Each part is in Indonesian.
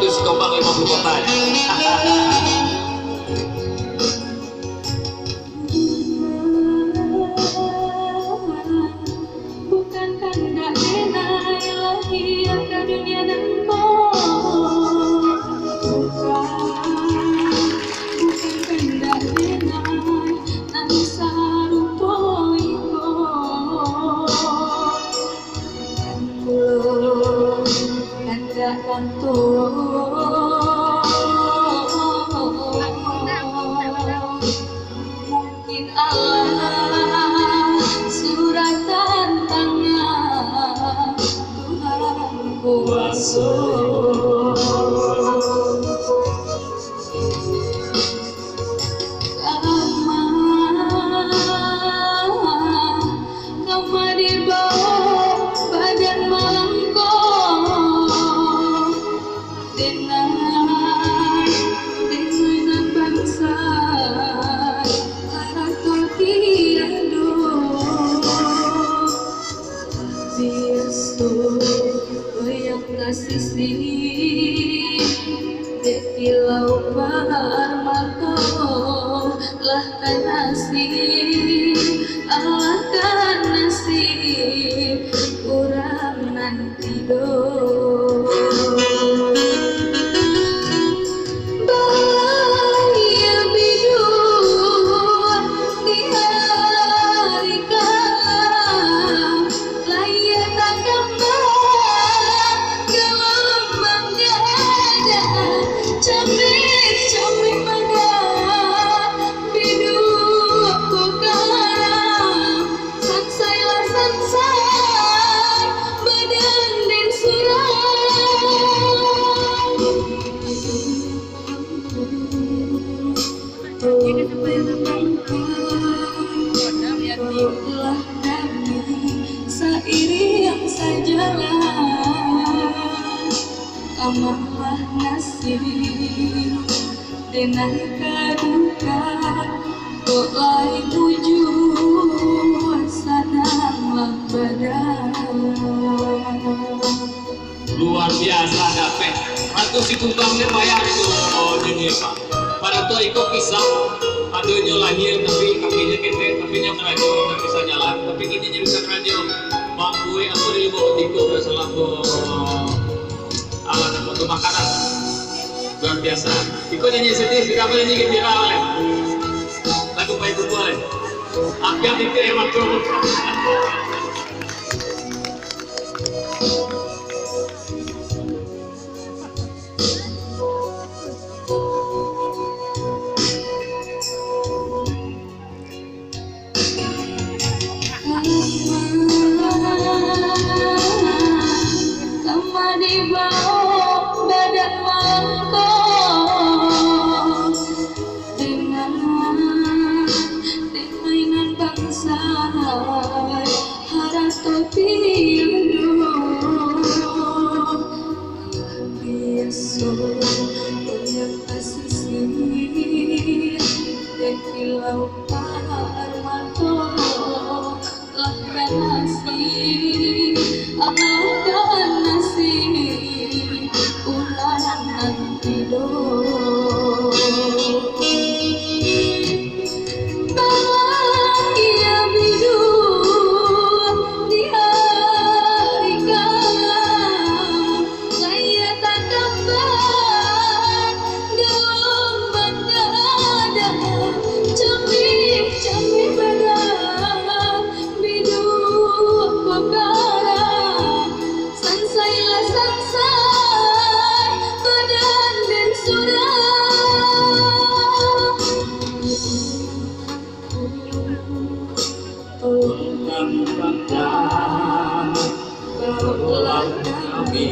itu si Tombang 50 kota ya. Bukan kehendak denai lahir ke dunia dan kau bukan kehendak denai nan sarupo iko kulo kehendak mungkin Allah suratan tangan Tuhan kuasa kama di bawah badan melengkung dengan bangsa atau tiada biasa yang kasih sih dekilau parmato lah kan nasib Allah kan nasib kurang nanti do bahaya bidur di hari kala layak tak kembang gelombang gada camik camik badan bidur kokara sansailah sansai badan dan Allah kami seiri yang sajalah amarlah nasib denai kaduka kok lain tujuan sananglah badan Luar biasa dapet Ratu si Tumbang ini bayar itu dunia Pak. Pada tuh ikut pisang adanya lahir tapi kakinya gede kakinya kerajo nggak bisa jalan tapi gini bisa kerajo bang gue aku di bawah tiku bersalah alat untuk makanan luar biasa ikut nyanyi sedih sudah nyanyi gembira oleh lagu baik itu boleh apian itu hemat dulu. Kama di bawah badan melengkung dengan bangsa harato tiada biasa yang kasih sih dekilau parmato lah kan nasib Allah kan nasib ulang nanti do bahagia bidur di hari kala layak tak kembang gelombang gada camik camik badan bidur kokara sansailah sansai badan dan surah tolonglah kami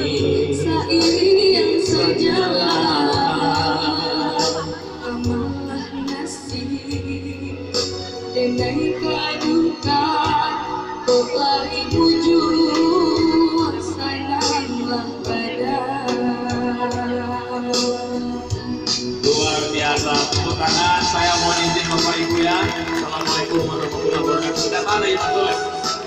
seiri yang sejalan amarlah nasib denai kaduka kok lari bujur sayanglah badan Luar biasa tepuk tangan saya mohon izin Bapak Ibu ya. Assalamualaikum warahmatullahi wabarakatuh. Sudah ada ya Pak.